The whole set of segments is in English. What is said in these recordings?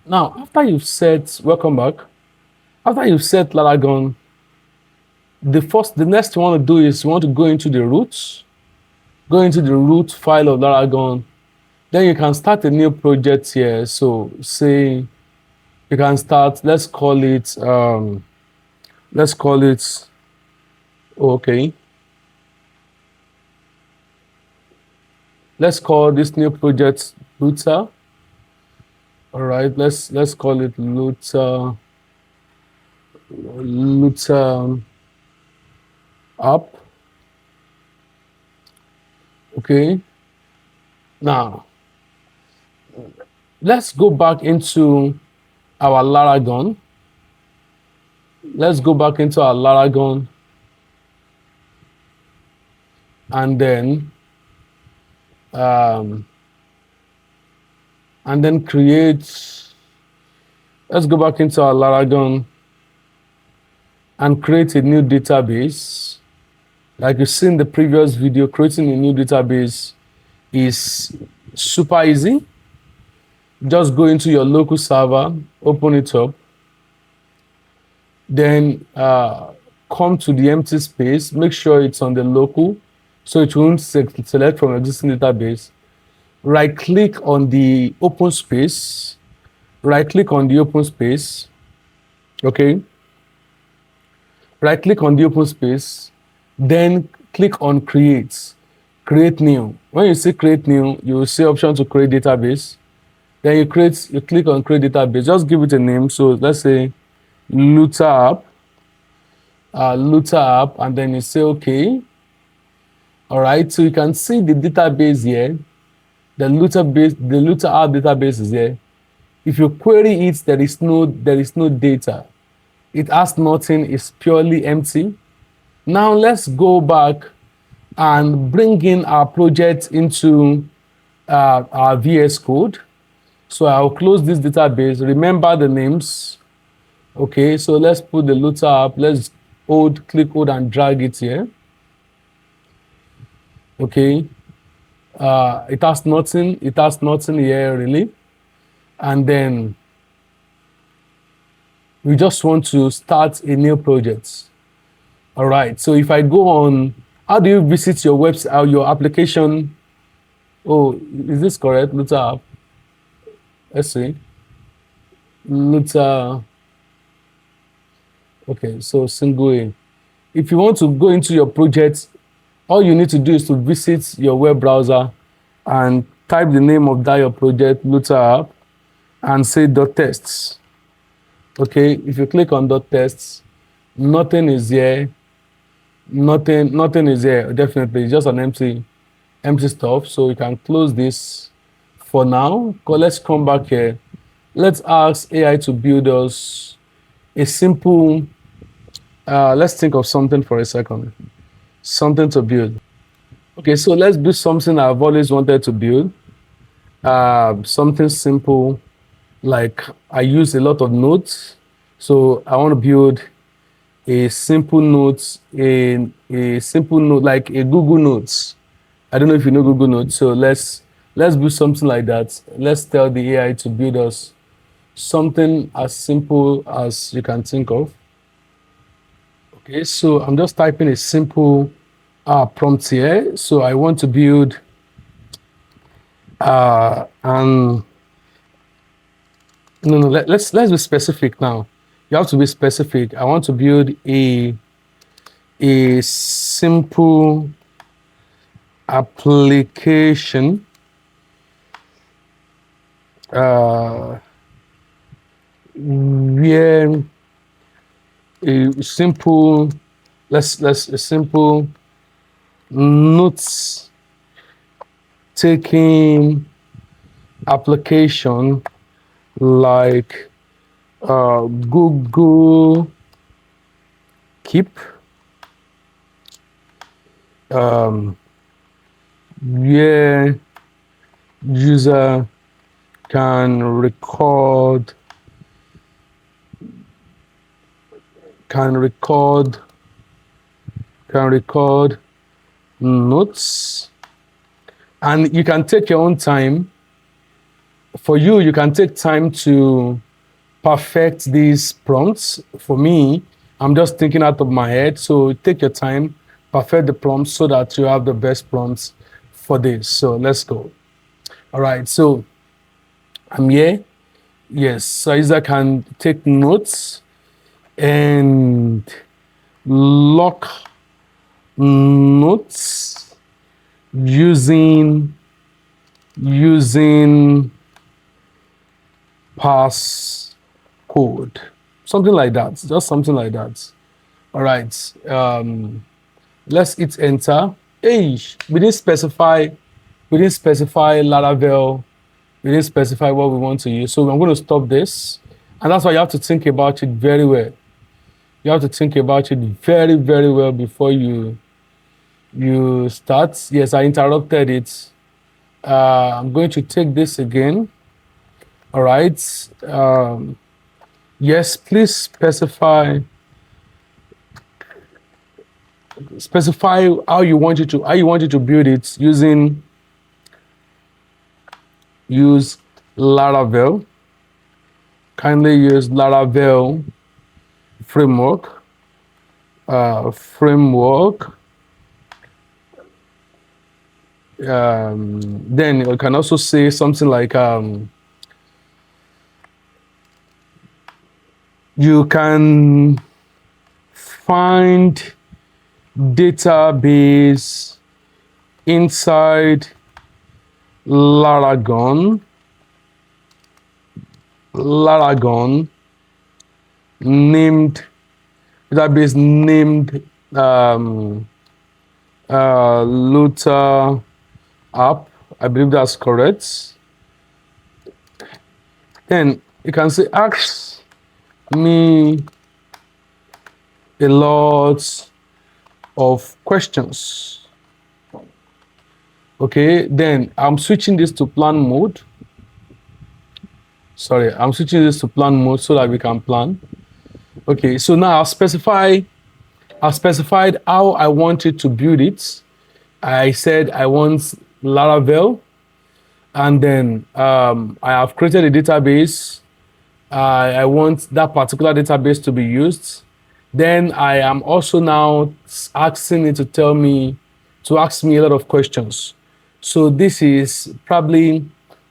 Now, after you've set, welcome back. After you've set Laragon, the next you want to do is you want to go into the root file of Laragon. Then you can start a new project here. So say you can start, let's call it, okay. Let's call this new project Luther. All right, let's call it Luther app. Okay. Now let's go back into our Laragon. Let's go back into our Laragon, and then create. Let's go back into our Laragon and create a new database. Like you see in the previous video, creating a new database is super easy. Just go into your local server, open it up, then come to the empty space, make sure it's on the local, so it won't select from existing database. Right click on the open space, okay? Right click on the open space, then click on create new. When you see create new, you will see option to create database. Then you click on create database, just give it a name. So let's say Luther app, and then you say okay. All right, so you can see the database here. The Luther app database is here. If you query it, there is no data. It has nothing, it's purely empty. Now let's go back and bring in our project into our VS Code. So I'll close this database. Remember the names. Okay, so let's put the Luther app. Let's click hold and drag it here. Okay. It has nothing here really. And then we just want to start a new project. All right, so if I go on, how do you visit your website or your application? Oh, is this correct? Luther app. Let's see. Luther. Okay, so single A. If you want to go into your project, all you need to do is to visit your web browser and type the name of your project, Luther app, and say .tests. Okay, if you click on .tests, nothing is here. Nothing is here, definitely. It's just an empty stuff. So you can close this for now. Let's come back here. Let's ask AI to build us a simple, let's think of something for a second. Something to build. Okay, so let's do something I've always wanted to build. Something simple, like I use a lot of notes. So I want to build a simple note like a Google Notes. I don't know if you know Google Notes. So let's do something like that. Let's tell the AI to build us something as simple as you can think of. Okay, so I'm just typing a simple prompt here. So I want to build let's be specific now. You have to be specific. I want to build a simple application where a simple notes taking application like Google Keep, where user can record notes, and you can take your own time. For you, you can take time to perfect these prompts. For me, I'm just thinking out of my head. So take your time, perfect the prompts so that you have the best prompts for this. So let's go. All right. So I'm here. Yes. So Isa can take notes and lock notes using passcode, something like that, just something like that. All right, let's hit enter. Hey, we didn't specify Laravel, we didn't specify what we want to use, so I'm going to stop this. And that's why you have to think about it very well. You have to think about it very, very well before you start. Yes, I interrupted it. I'm going to take this again. All right. Yes, please specify how you want it to build it use Laravel. Kindly use Laravel framework. Then you can also say something like you can find database inside Laragon named database named Luther app. I believe that's correct. Then you can say ask me a lot of questions. Okay, then I'm switching this to plan mode. Sorry, I'm switching this to plan mode so that we can plan. Okay, so now I've specified how I wanted to build it. I said I want Laravel, and then I have created a database. I want that particular database to be used. Then I am also now asking it to ask me a lot of questions. So this is probably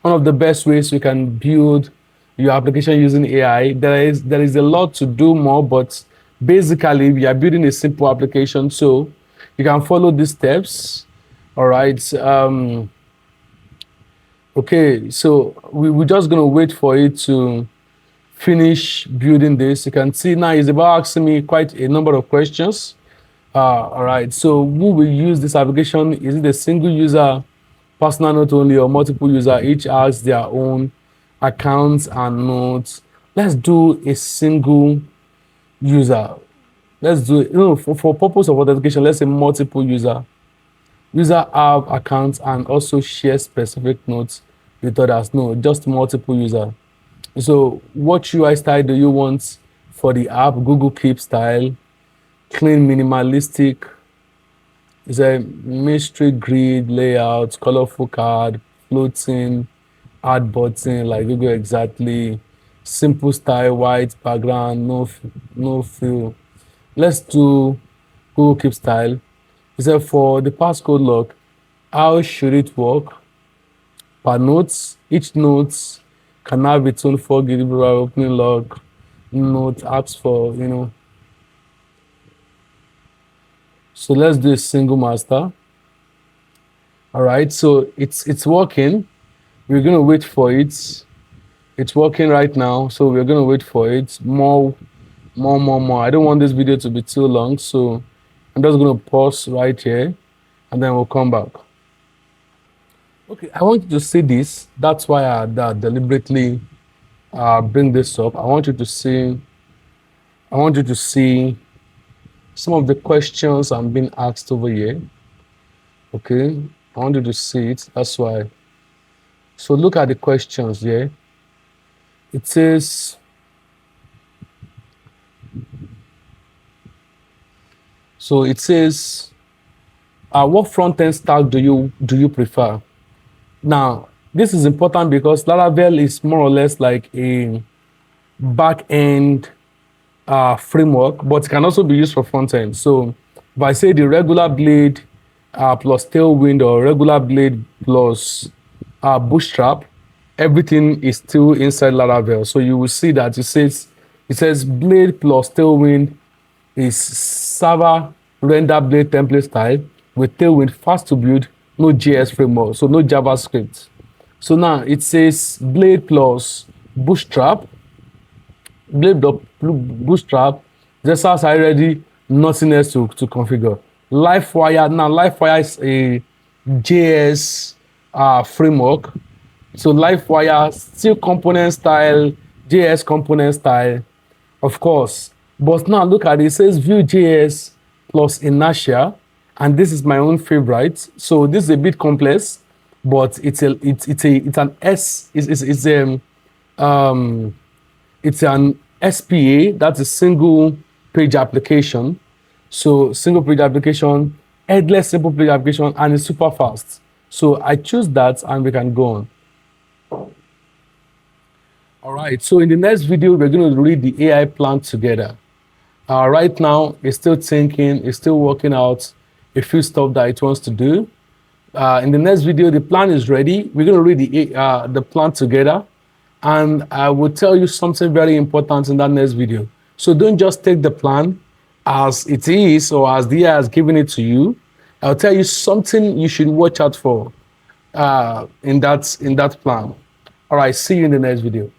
one of the best ways you can build your application using AI. There is a lot to do more, but basically we are building a simple application. So you can follow these steps. All right. Okay, so we're just gonna wait for it to finish building this. You can see now it's about asking me quite a number of questions. All right, so who will use this application? Is it a single user, personal note only, or multiple user? Each has their own accounts and notes. Let's do a single user. Let's do it, for purpose of authentication, let's say multiple user. User have accounts and also share specific notes with others. No, just multiple user. So what UI style do you want for the app? Google Keep style, clean, minimalistic, is a mystery grid layout, colorful card, floating, add button like Google exactly, simple style, white background, no fill. Let's do Google Keep style. Is that for the passcode lock? How should it work? Per notes, each note can have its own 4 GB opening log. Note apps for, So let's do a single master. All right, so it's working. We're gonna wait for it. It's working right now, so we're gonna wait for it. More. I don't want this video to be too long, so I'm just gonna pause right here, and then we'll come back. Okay, I want you to see this. That's why I deliberately bring this up. I want you to see some of the questions I'm being asked over here. Okay, I want you to see it. That's why. So look at the questions here. It says, what front-end stack do you prefer? Now, This is important because Laravel is more or less like a back-end framework, but it can also be used for front-end. So if I say the regular blade plus tailwind or regular blade plus bootstrap, everything is still inside Laravel. So you will see that it says blade plus tailwind is server render blade template style with tailwind fast to build, no JS framework, so no JavaScript. So now it says blade plus bootstrap, bootstrap, just as I already, nothing else to configure. Livewire, now Livewire is a JS framework. So Livewire, still component style, JS component style, of course. But now look at it, it says Vue.js plus inertia, and this is my own favorite. So this is a bit complex, but it's an SPA, that's a single page application. So single page application, headless simple page application, and it's super fast. So I choose that and we can go on. All right, so in the next video, we're going to read the AI plan together. Right now, it's still thinking, it's still working out a few stuff that it wants to do. In the next video, the plan is ready. We're going to read the plan together, and I will tell you something very important in that next video. So don't just take the plan as it is or as the AI has given it to you. I'll tell you something you should watch out for in that plan. All right, see you in the next video.